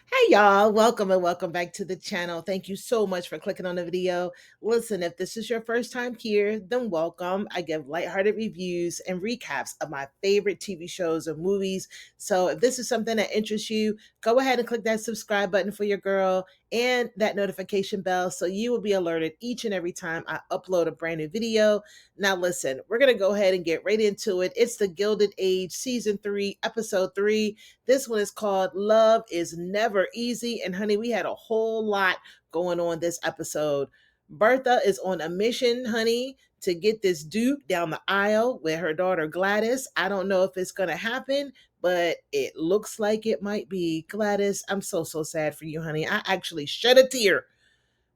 Hey y'all, welcome and welcome back to the channel. Thank you so much for clicking on the video. Listen, if this is your first time here, then welcome. I give lighthearted reviews and recaps of my favorite TV shows and movies. So if this is something that interests you, go ahead and click that subscribe button for your girl and that notification bell so you will be alerted each and every time I upload a brand new video. Now listen, we're going to go ahead and get right into it. It's the Gilded Age Season 3, Episode 3. This one is called Love is Never Easy. And honey, we had a whole lot going on this episode. Bertha is on a mission, honey, to get this Duke down the aisle with her daughter Gladys. I don't know if it's going to happen, but it looks like it might be. Gladys, I'm so sad for you, honey. I actually shed a tear.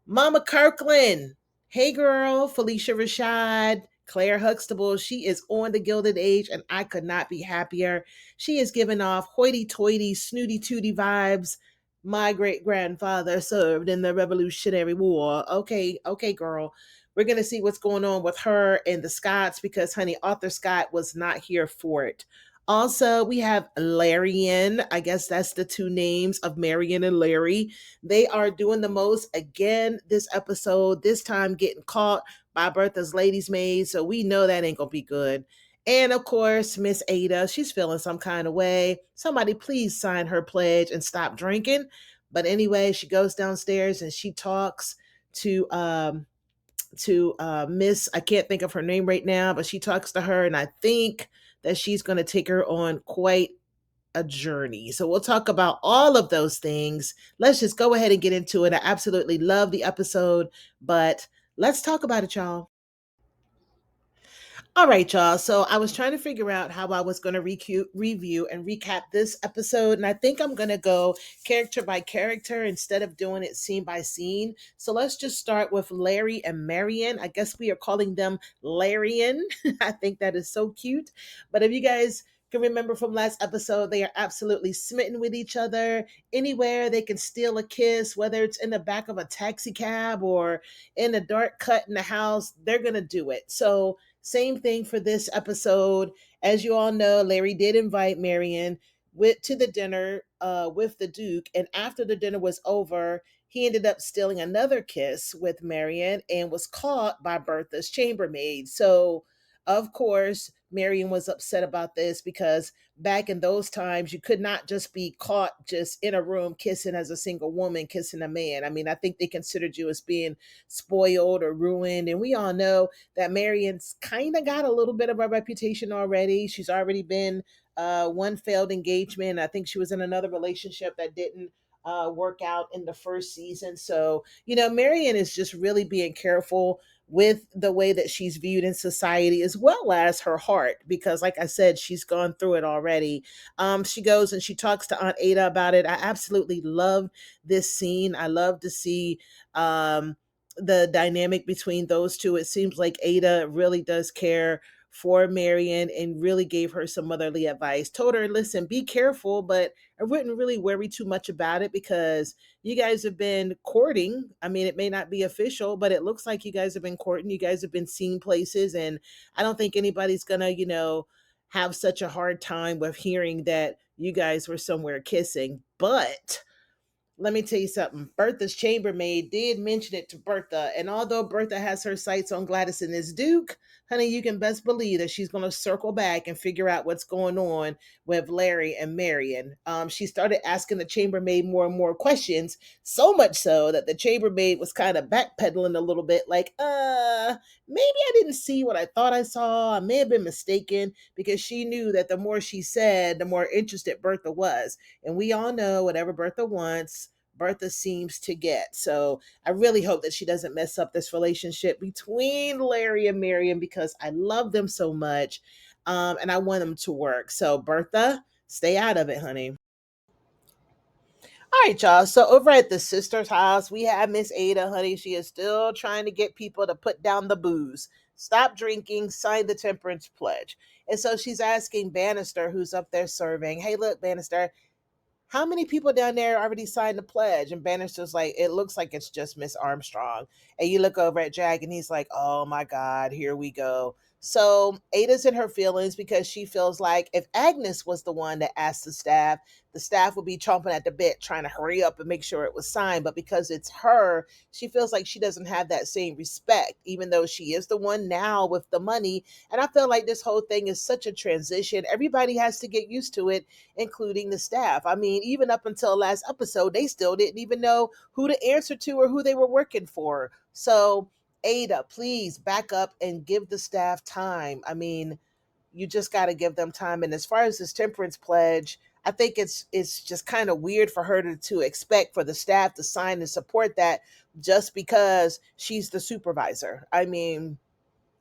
Mama Kirkland. Hey girl, Felicia Rashad, Claire Huxtable. She is on the Gilded Age, and I could not be happier. She is giving off hoity toity, snooty tooty vibes. My great grandfather served in the Revolutionary War. Okay, girl. We're gonna see what's going on with her and the Scotts because honey, Arthur Scott was not here for it. Also, we have Larian. I guess that's the two names of Marian and Larry. They are doing the most again this episode, this time getting caught by Bertha's ladies' maid. So we know that ain't gonna be good. And of course, Miss Ada, she's feeling some kind of way. Somebody please sign her pledge and stop drinking. But anyway, she goes downstairs and she talks to Miss, I can't think of her name right now, but she talks to her, and I think that she's going to take her on quite a journey. So we'll talk about all of those things. Let's just go ahead and get into it. I absolutely love the episode, but let's talk about it, y'all. All right, y'all. So I was trying to figure out how I was going to review and recap this episode. And I think I'm going to go character by character instead of doing it scene by scene. So let's just start with Larry and Marian. I guess we are calling them Larian. I think that is so cute. But if you guys can remember from last episode, they are absolutely smitten with each other. Anywhere they can steal a kiss, whether it's in the back of a taxi cab or in a dark cut in the house, they're going to do it. So same thing for this episode. As you all know, Larry did invite Marion to the dinner with the Duke, and after the dinner was over, he ended up stealing another kiss with Marion and was caught by Bertha's chambermaid. So, of course, Marion was upset about this because back in those times, you could not just be caught just in a room kissing as a single woman kissing a man. I mean, I think they considered you as being spoiled or ruined, and we all know that Marion's kind of got a little bit of a reputation already. She's already been one failed engagement. I think she was in another relationship that didn't work out in the first season. So, Marion is just really being careful with the way that she's viewed in society as well as her heart because like I said, she's gone through it already. She goes and she talks to Aunt Ada about it. I absolutely love this scene. I love to see the dynamic between those two. It seems like Ada really does care for Marion and really gave her some motherly advice. Told her, listen, be careful, but I wouldn't really worry too much about it because you guys have been courting. I mean, it may not be official, but it looks like you guys have been courting. You guys have been seeing places, and I don't think anybody's gonna, have such a hard time with hearing that you guys were somewhere kissing. But let me tell you something. Bertha's chambermaid did mention it to Bertha. And although Bertha has her sights on Gladys and this Duke, honey, you can best believe that she's going to circle back and figure out what's going on with Larry and Marion. She started asking the chambermaid more and more questions, so much so that the chambermaid was kind of backpedaling a little bit, like, maybe I didn't see what I thought I saw. I may have been mistaken because she knew that the more she said, the more interested Bertha was. And we all know whatever Bertha wants, Bertha seems to get. So I really hope that she doesn't mess up this relationship between Larry and Marion because I love them so much. And I want them to work. So Bertha, stay out of it, honey. All right, y'all. So over at the sister's house, we have Miss Ada, honey. She is still trying to get people to put down the booze, stop drinking, sign the temperance pledge. And so she's asking Bannister, who's up there serving, hey, look, Bannister, how many people down there already signed the pledge? And Bannister's like, it looks like it's just Miss Armstrong. And you look over at Jack and he's like, oh my God, here we go. So Ada's in her feelings because she feels like if Agnes was the one that asked the staff would be chomping at the bit trying to hurry up and make sure it was signed. But because it's her, she feels like she doesn't have that same respect, even though she is the one now with the money. And I feel like this whole thing is such a transition. Everybody has to get used to it, including the staff. I mean, even up until last episode, they still didn't even know who to answer to or who they were working for. So Ada, please back up and give the staff time. I mean, you just got to give them time. And as far as this temperance pledge, I think it's just kind of weird for her to expect for the staff to sign and support that just because she's the supervisor. I mean,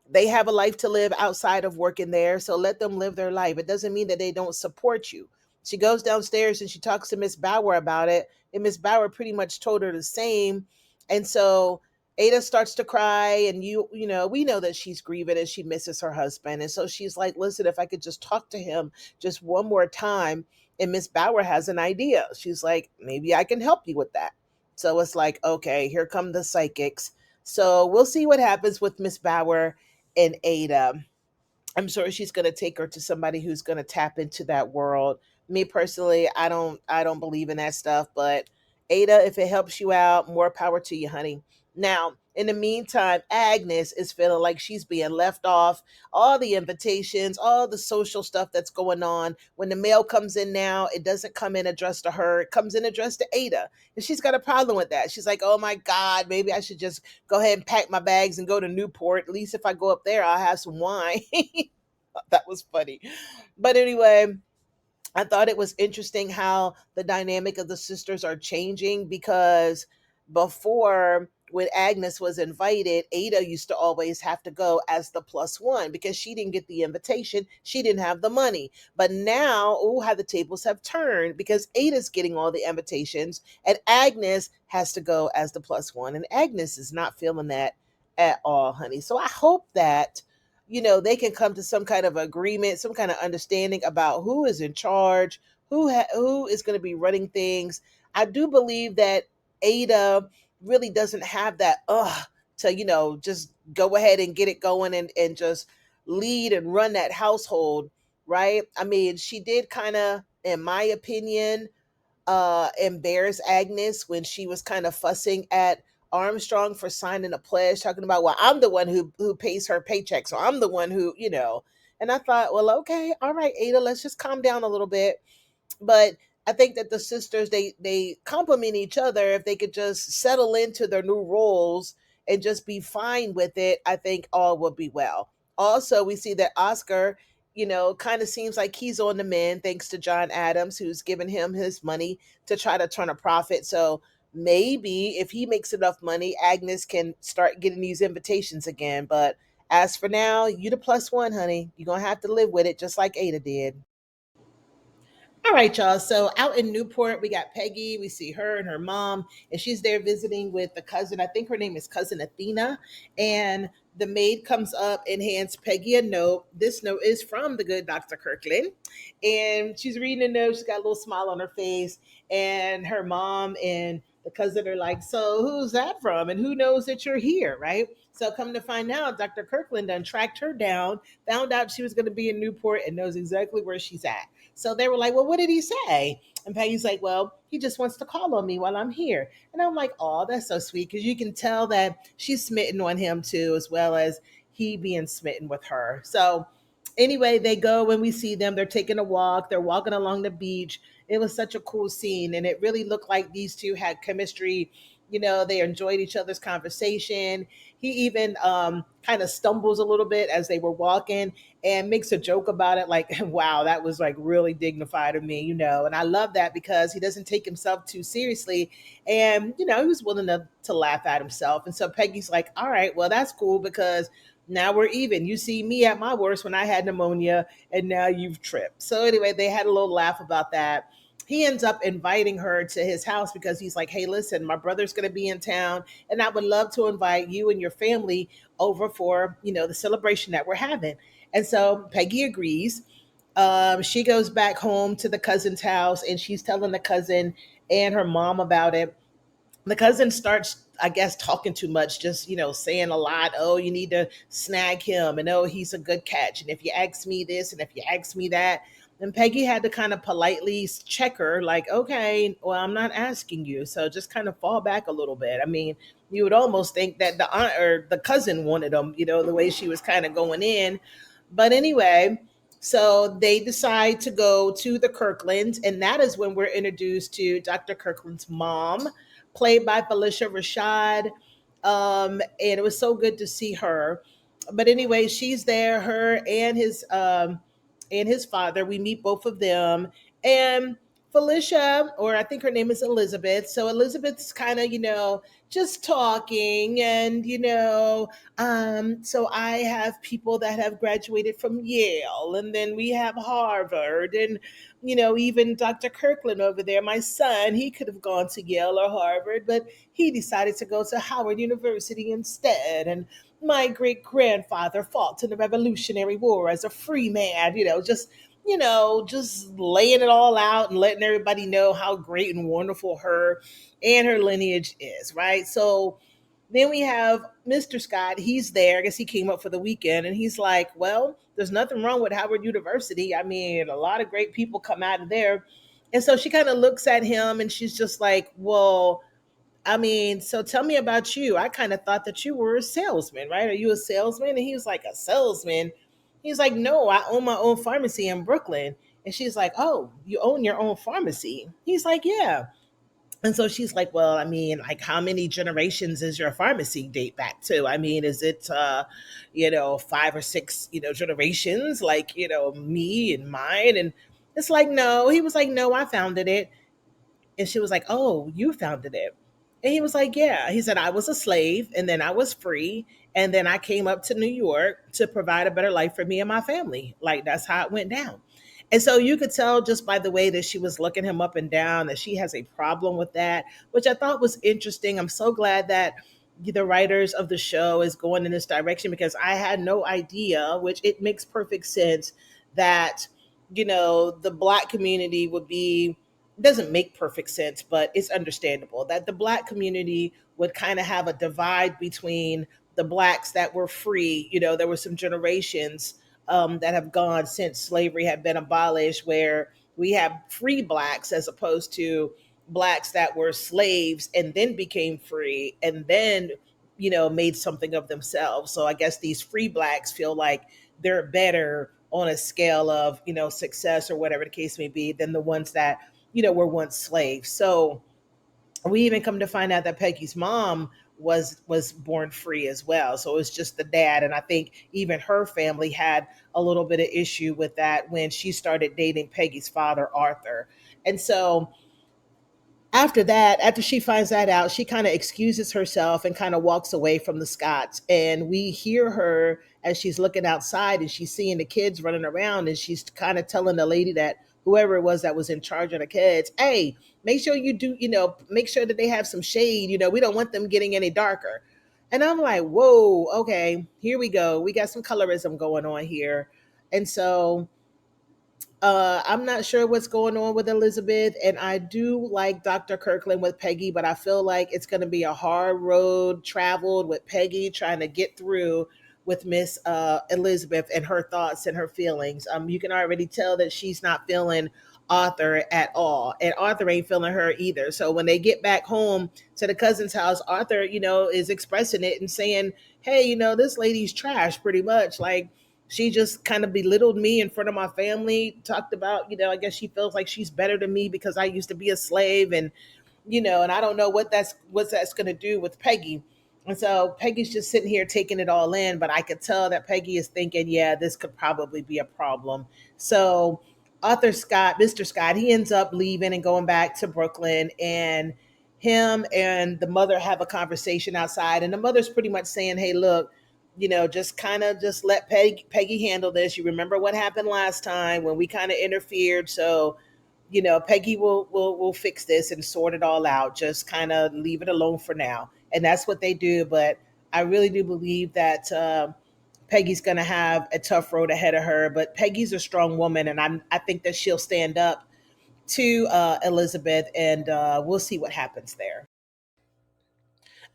they have a life to live outside of working there, so let them live their life. It doesn't mean that they don't support you. She goes downstairs and she talks to Miss Bauer about it, and Miss Bauer pretty much told her the same. And so Ada starts to cry, and you know, we know that she's grieving and she misses her husband. And so she's like, listen, if I could just talk to him just one more time. And Miss Bauer has an idea. She's like, maybe I can help you with that. So it's like, okay, here come the psychics. So we'll see what happens with Miss Bauer and Ada. I'm sure she's going to take her to somebody who's going to tap into that world. Me personally, I don't believe in that stuff, but Ada, if it helps you out, more power to you, honey. Now, in the meantime, Agnes is feeling like she's being left off. All the invitations, all the social stuff that's going on. When the mail comes in now, it doesn't come in addressed to her. It comes in addressed to Ada. And she's got a problem with that. She's like, oh my God, maybe I should just go ahead and pack my bags and go to Newport. At least if I go up there, I'll have some wine. That was funny. But anyway, I thought it was interesting how the dynamic of the sisters are changing because before, when Agnes was invited, Ada used to always have to go as the plus one because she didn't get the invitation. She didn't have the money. But now, oh, how the tables have turned because Ada's getting all the invitations and Agnes has to go as the plus one. And Agnes is not feeling that at all, honey. So I hope that they can come to some kind of agreement, some kind of understanding about who is in charge, who is going to be running things. I do believe that Ada really doesn't have that to just go ahead and get it going and just lead and run that household, right? I mean, she did kind of, in my opinion, embarrass Agnes when she was kind of fussing at Armstrong for signing a pledge, talking about, well, I'm the one who pays her paycheck, so I'm the one who. And I thought, well, okay, all right, Ada, let's just calm down a little bit. But I think that the sisters, they complement each other. If they could just settle into their new roles and just be fine with it, I think all will be well. Also, we see that Oscar, kind of seems like he's on the mend thanks to John Adams, who's given him his money to try to turn a profit. So maybe if he makes enough money, Agnes can start getting these invitations again. But as for now, you the plus one, honey. You're gonna have to live with it just like Ada did. All right, y'all. So out in Newport, we got Peggy. We see her and her mom, and she's there visiting with the cousin. I think her name is Cousin Athena. And the maid comes up and hands Peggy a note. This note is from the good Dr. Kirkland. And she's reading the note. She's got a little smile on her face. And her mom and the cousin are like, so who's that from? And who knows that you're here, right? So come to find out, Dr. Kirkland done tracked her down, found out she was going to be in Newport, and knows exactly where she's at. So they were like, well, what did he say? And Peggy's like, well, he just wants to call on me while I'm here. And I'm like, oh, that's so sweet because you can tell that she's smitten on him too, as well as he being smitten with her. So anyway, they go when we see them. They're taking a walk. They're walking along the beach. It was such a cool scene. And it really looked like these two had chemistry. They enjoyed each other's conversation. He even kind of stumbles a little bit as they were walking and makes a joke about it, like, wow, that was like really dignified of me. And I love that because he doesn't take himself too seriously. And he was willing to laugh at himself. And so Peggy's like, all right, well, that's cool because now we're even. You see me at my worst when I had pneumonia, and now you've tripped. So anyway, they had a little laugh about that. He ends up inviting her to his house because he's like, hey, listen, my brother's going to be in town, and I would love to invite you and your family over for the celebration that we're having. And so Peggy agrees. She goes back home to the cousin's house, and she's telling the cousin and her mom about it. The cousin starts I guess talking too much, just saying a lot. Oh, you need to snag him, and oh, he's a good catch. And if you ask me this, and if you ask me that, and Peggy had to kind of politely check her, like, okay, well, I'm not asking you, so just kind of fall back a little bit. I mean, you would almost think that the aunt or the cousin wanted him, the way she was kind of going in. But anyway, so they decide to go to the Kirklands, and that is when we're introduced to Dr. Kirkland's mom, played by Felicia Rashad. And it was so good to see her. But anyway, she's there, her and his father. We meet both of them. And Felicia, or I think her name is Elizabeth. So Elizabeth's kind of, just talking, and so I have people that have graduated from Yale, and then we have Harvard, and even Dr. Kirkland over there, my son, he could have gone to Yale or Harvard, but he decided to go to Howard University instead. And my great grandfather fought in the Revolutionary War as a free man, just laying it all out and letting everybody know how great and wonderful her and her lineage is, right? So then we have Mr. Scott. He's there. I guess he came up for the weekend, and he's like, well, there's nothing wrong with Howard University. I mean, a lot of great people come out of there. And so she kind of looks at him, and she's just like, well, I mean, so tell me about you. I kind of thought that you were a salesman, right? Are you a salesman? And he was like, a salesman? He's like, no, I own my own pharmacy in Brooklyn. And she's like, oh, you own your own pharmacy? He's like, yeah. And so she's like, well, I mean, like, how many generations is your pharmacy date back to? I mean, is it, five or six, generations, like, me and mine? And it's like, no. He was like, no, I founded it. And she was like, oh, you founded it. And he was like, yeah. He said, I was a slave, and then I was free. And then I came up to New York to provide a better life for me and my family. Like, that's how it went down. And so you could tell just by the way that she was looking him up and down that she has a problem with that, which I thought was interesting. I'm so glad that the writers of the show is going in this direction, because I had no idea, which it makes perfect sense, that, the Black community would be, doesn't make perfect sense, but it's understandable that the Black community would kind of have a divide between the Blacks that were free. There were some generations that have gone since slavery had been abolished, where we have free Blacks as opposed to Blacks that were slaves and then became free and then, made something of themselves. So I guess these free Blacks feel like they're better on a scale of, success or whatever the case may be than the ones that, were once slaves. So we even come to find out that Peggy's mom was born free as well. So it's just the dad, and I think even her family had a little bit of issue with that when she started dating Peggy's father, Arthur. And so after that, after she finds that out, she kind of excuses herself and kind of walks away from the Scots. And we hear her as she's looking outside, and she's seeing the kids running around, and she's kind of telling the lady that whoever it was that was in charge of the kids, hey, make sure you do, make sure that they have some shade. We don't want them getting any darker. And I'm like, whoa, okay, here we go. We got some colorism going on here. And so I'm not sure what's going on with Elizabeth, and I do like Dr. Kirkland with Peggy, but I feel like it's going to be a hard road traveled with Peggy trying to get through with Miss Elizabeth and her thoughts and her feelings. You can already tell that she's not feeling Arthur at all, and Arthur ain't feeling her either. So when they get back home to the cousin's house, Arthur, is expressing it and saying, "Hey, this lady's trash, pretty much. Like, she just kind of belittled me in front of my family, talked about, I guess she feels like she's better than me because I used to be a slave, and and I don't know what that's going to do with Peggy." And so Peggy's just sitting here taking it all in, but I could tell that Peggy is thinking, yeah, this could probably be a problem. So Arthur Scott, Mr. Scott, he ends up leaving and going back to Brooklyn, and him and the mother have a conversation outside, and the mother's pretty much saying, hey, look, just kind of just let Peggy handle this. You remember what happened last time when we kind of interfered. So, Peggy will fix this and sort it all out. Just kind of leave it alone for now. And that's what they do. But I really do believe that Peggy's going to have a tough road ahead of her. But Peggy's a strong woman, and I think that she'll stand up to Elizabeth, and we'll see what happens there.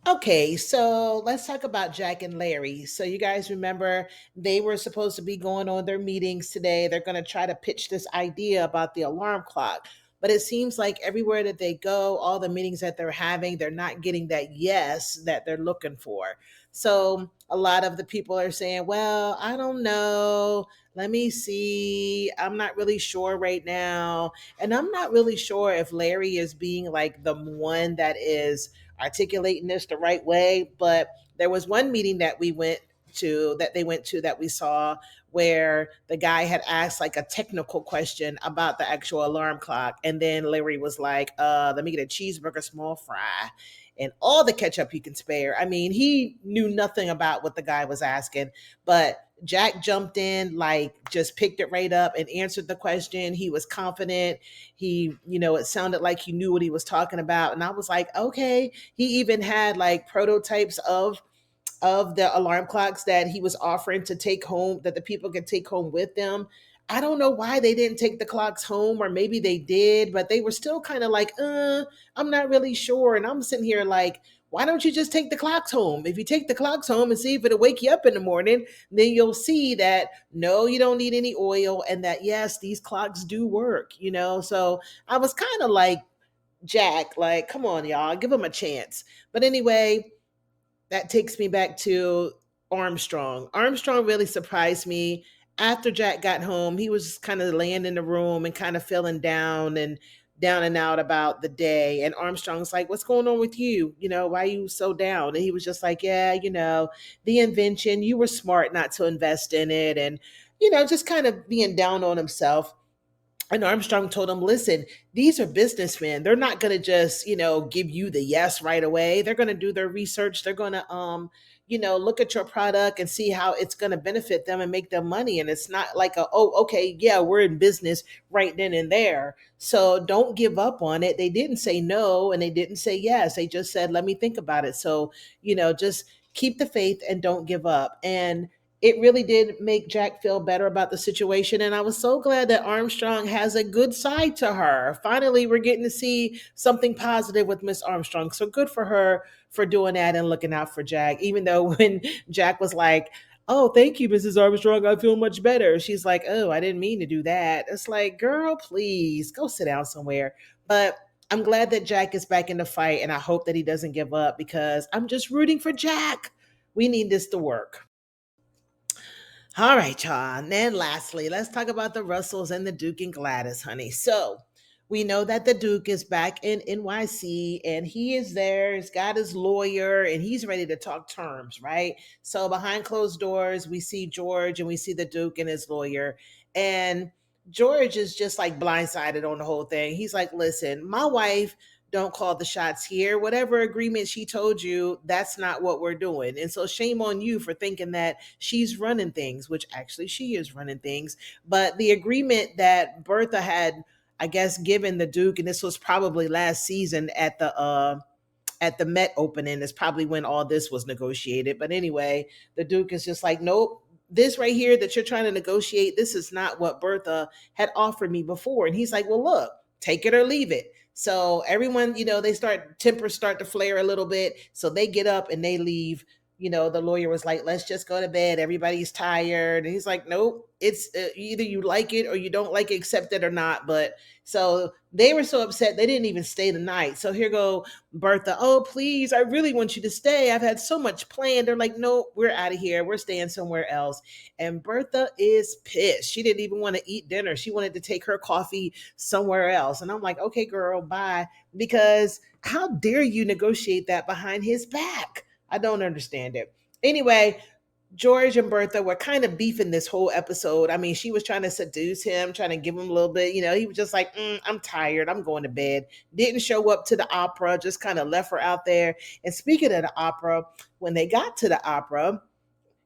Okay, so let's talk about Jack and Larry. So you guys remember they were supposed to be going on their meetings today. They're going to try to pitch this idea about the alarm clock. But it seems like everywhere that they go, all the meetings that they're having, they're not getting that yes that they're looking for. So a lot of the people are saying, well, I don't know. Let me see. I'm not really sure right now. And I'm not really sure if Larry is being like the one that is articulating this the right way. But there was one meeting that we went to, that they went to, that we saw, where the guy had asked like a technical question about the actual alarm clock. And then Larry was like, let me get a cheeseburger, small fry, and all the ketchup you can spare. I mean, he knew nothing about what the guy was asking, but Jack jumped in, like just picked it right up and answered the question. He was confident. It sounded like he knew what he was talking about. And I was like, okay. He even had like prototypes of the alarm clocks that he was offering to take home, that the people could take home with them. I don't know why they didn't take the clocks home, or maybe they did, but they were still kind of like, I'm not really sure. And I'm sitting here like, why don't you just take the clocks home? If you take the clocks home and see if it'll wake you up in the morning, then you'll see that no, you don't need any oil, and that yes, these clocks do work. So I was kind of like, Jack, like, come on, y'all, give him a chance. But anyway, that takes me back to Armstrong. Armstrong really surprised me. After Jack got home, he was just kind of laying in the room and kind of feeling down and out about the day. And Armstrong's like, "What's going on with you? Why are you so down?" And he was just like, "Yeah, the invention, you were smart not to invest in it." And, just kind of being down on himself. And Armstrong told him, listen, these are businessmen. They're not going to just, give you the yes right away. They're going to do their research. They're going to, look at your product and see how it's going to benefit them and make them money. And it's not like oh, okay, yeah, we're in business right then and there. So don't give up on it. They didn't say no and they didn't say yes. They just said, let me think about it. So, just keep the faith and don't give up. And it really did make Jack feel better about the situation. And I was so glad that Armstrong has a good side to her. Finally, we're getting to see something positive with Miss Armstrong. So good for her for doing that and looking out for Jack. Even though when Jack was like, "Oh, thank you, Mrs. Armstrong, I feel much better," she's like, "Oh, I didn't mean to do that." It's like, girl, please go sit down somewhere. But I'm glad that Jack is back in the fight, and I hope that he doesn't give up, because I'm just rooting for Jack. We need this to work. All right, y'all. And then lastly, let's talk about the Russells and the Duke and Gladys, honey. So we know that the Duke is back in NYC and he is there. He's got his lawyer and he's ready to talk terms, right? So behind closed doors, we see George and we see the Duke and his lawyer. And George is just like blindsided on the whole thing. He's like, listen, my wife don't call the shots here. Whatever agreement she told you, that's not what we're doing. And so shame on you for thinking that she's running things, which actually she is running things. But the agreement that Bertha had, I guess, given the Duke, and this was probably last season at the Met opening is probably when all this was negotiated. But anyway, the Duke is just like, nope, this right here that you're trying to negotiate, this is not what Bertha had offered me before. And he's like, well, look, take it or leave it. So everyone, they tempers start to flare a little bit. So they get up and they leave. The lawyer was like, let's just go to bed. Everybody's tired. And he's like, nope, it's either you like it or you don't like it, accept it or not. But so they were so upset they didn't even stay the night. So here go Bertha, oh, please, I really want you to stay. I've had so much planned. They're like, no, we're out of here. We're staying somewhere else. And Bertha is pissed. She didn't even want to eat dinner. She wanted to take her coffee somewhere else. And I'm like, okay, girl, bye. Because how dare you negotiate that behind his back? I don't understand it. Anyway, George and Bertha were kind of beefing this whole episode. I mean, she was trying to seduce him, trying to give him a little bit. He was just like, I'm tired. I'm going to bed. Didn't show up to the opera, just kind of left her out there. And speaking of the opera, when they got to the opera,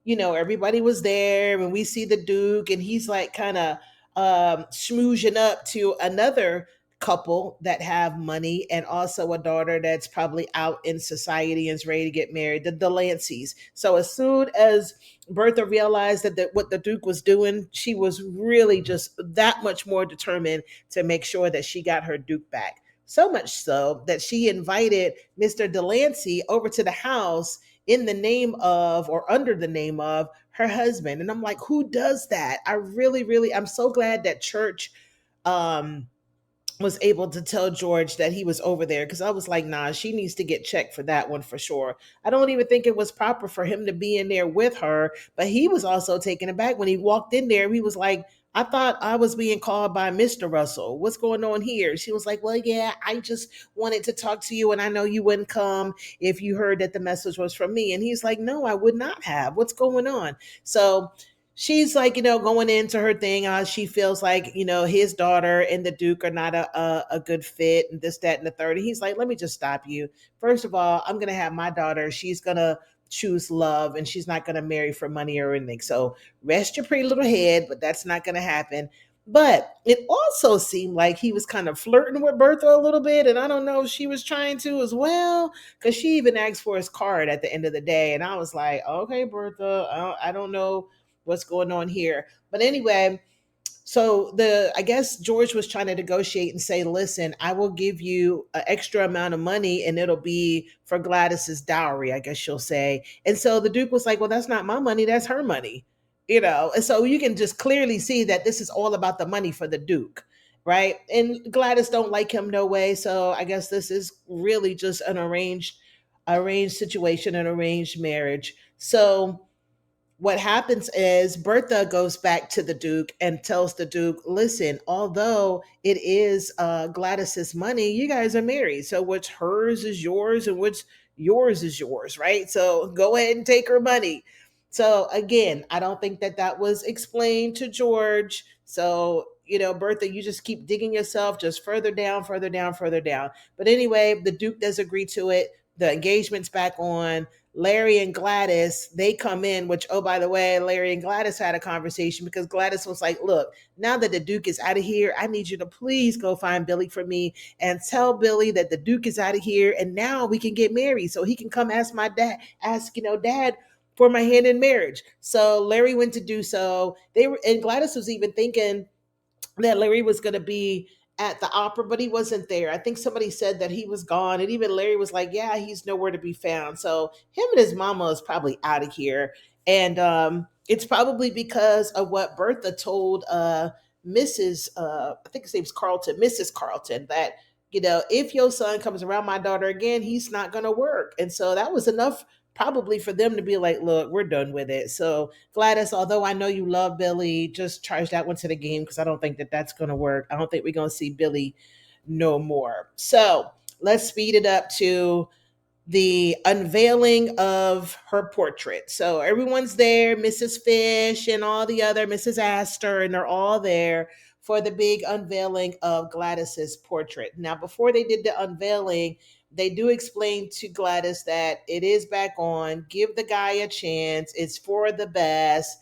everybody was there and we see the Duke and he's like kind of schmoozing up to another couple that have money and also a daughter that's probably out in society and is ready to get married, the Delanceys. So as soon as Bertha realized that what the Duke was doing, she was really just that much more determined to make sure that she got her Duke back. So much so that she invited Mr. Delancey over to the house in the name of, or under the name of, her husband. And I'm like, who does that? I really, really, I'm so glad that church um was able to tell George that he was over there, because I was like, nah, she needs to get checked for that one for sure. I don't even think it was proper for him to be in there with her, but he was also taken aback when he walked in there. He was like, I thought I was being called by Mr. Russell. What's going on here? She was like, well, yeah, I just wanted to talk to you, and I know you wouldn't come if you heard that the message was from me. And he's like, no, I would not have. What's going on? So she's like, going into her thing. She feels like, his daughter and the Duke are not a good fit, and this, that, and the third. And he's like, let me just stop you. First of all, I'm going to have my daughter. She's going to choose love, and she's not going to marry for money or anything. So rest your pretty little head, but that's not going to happen. But it also seemed like he was kind of flirting with Bertha a little bit. And I don't know if she was trying to as well, because she even asked for his card at the end of the day. And I was like, okay, Bertha, I don't know what's going on here. But anyway, so the I guess George was trying to negotiate and say, listen, I will give you an extra amount of money and it'll be for Gladys's dowry, I guess she'll say. And so the Duke was like, well, that's not my money, that's her money. And so you can just clearly see that this is all about the money for the Duke, right? And Gladys don't like him no way. So I guess this is really just an arranged situation, an arranged marriage. So what happens is Bertha goes back to the Duke and tells the Duke, listen, although it is Gladys's money, you guys are married. So what's hers is yours and what's yours is yours, right? So go ahead and take her money. So again, I don't think that that was explained to George. So, Bertha, you just keep digging yourself just further down, further down, further down. But anyway, the Duke does agree to it. The engagement's back on. Larry and Gladys, they come in, which, oh, by the way, Larry and Gladys had a conversation because Gladys was like, look, now that the Duke is out of here, I need you to please go find Billy for me and tell Billy that the Duke is out of here and now we can get married so he can come ask my dad, dad for my hand in marriage. So Larry went to do so. And Gladys was even thinking that Larry was going to be at the opera, but he wasn't there. I think somebody said that he was gone. And even Larry was like, yeah, he's nowhere to be found. So him and his mama is probably out of here. And it's probably because of what Bertha told I think his name's Carlton, Mrs. Carlton, that, if your son comes around my daughter again, he's not going to work. And so that was enough probably for them to be like, look, we're done with it. So Gladys, although I know you love Billy, just charge that one to the game because I don't think that that's going to work. I don't think we're going to see Billy no more. So let's speed it up to the unveiling of her portrait. So everyone's there, Mrs. Fish and all the other Mrs. Astor, and they're all there for the big unveiling of Gladys's portrait. Now, before they did the unveiling, they do explain to Gladys that it is back on. Give the guy a chance. It's for the best.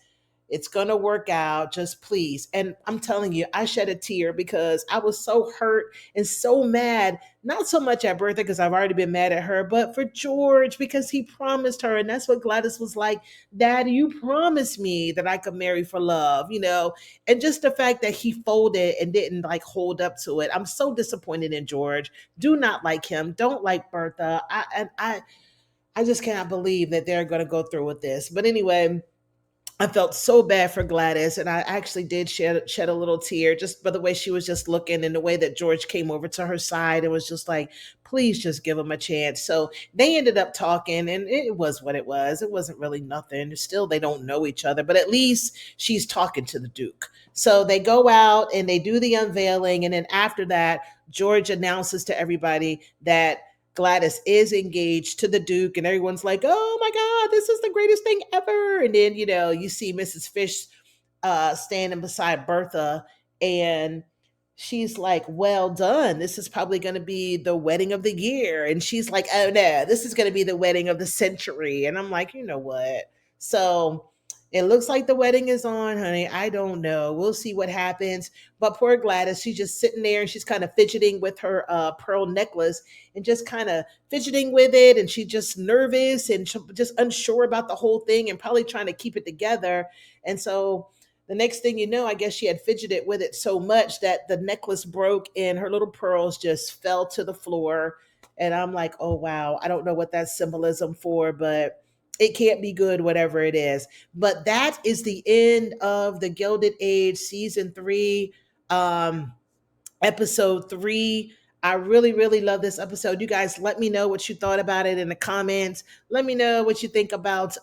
It's going to work out. Just please. And I'm telling you, I shed a tear because I was so hurt and so mad. Not so much at Bertha because I've already been mad at her, but for George because he promised her. And that's what Gladys was like, Daddy, you promised me that I could marry for love, And just the fact that he folded and didn't like hold up to it. I'm so disappointed in George. Do not like him. Don't like Bertha. I just cannot believe that they're going to go through with this. But anyway, I felt so bad for Gladys, and I actually did shed a little tear just by the way she was just looking and the way that George came over to her side and was just like, please just give him a chance. So they ended up talking, and it was what it was. It wasn't really nothing. Still, they don't know each other, but at least she's talking to the Duke. So they go out and they do the unveiling, and then after that, George announces to everybody that Gladys is engaged to the Duke, and everyone's like, oh my God, this is the greatest thing ever. And then, you see Mrs. Fish standing beside Bertha, and she's like, well done. This is probably going to be the wedding of the year. And she's like, oh no, this is going to be the wedding of the century. And I'm like, you know what? So it looks like the wedding is on, honey. I don't know. We'll see what happens. But poor Gladys, she's just sitting there and she's kind of fidgeting with her pearl necklace and just kind of fidgeting with it. And she's just nervous and just unsure about the whole thing and probably trying to keep it together. And so The next thing you know, I guess she had fidgeted with it so much that the necklace broke and her little pearls just fell to the floor. And I'm like, oh, wow, I don't know what that's symbolism for, but it can't be good, whatever it is. But that is the end of the Gilded Age season 3. Episode 3. I really, really love this episode. You guys let me know what you thought about it in the comments. Let me know what you think about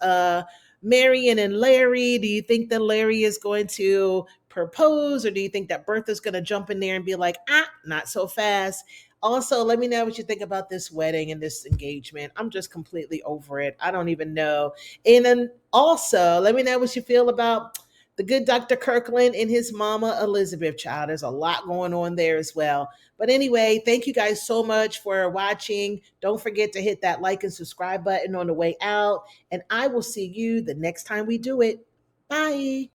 Marian and Larry. Do you think that Larry is going to propose, or do you think that Bertha's going to jump in there and be like, not so fast? Also, let me know what you think about this wedding and this engagement. I'm just completely over it. I don't even know. And then also, let me know what you feel about the good Dr. Kirkland and his mama Elizabeth. Child, there's a lot going on there as well. But anyway, thank you guys so much for watching. Don't forget to hit that like and subscribe button on the way out. And I will see you the next time we do it. Bye.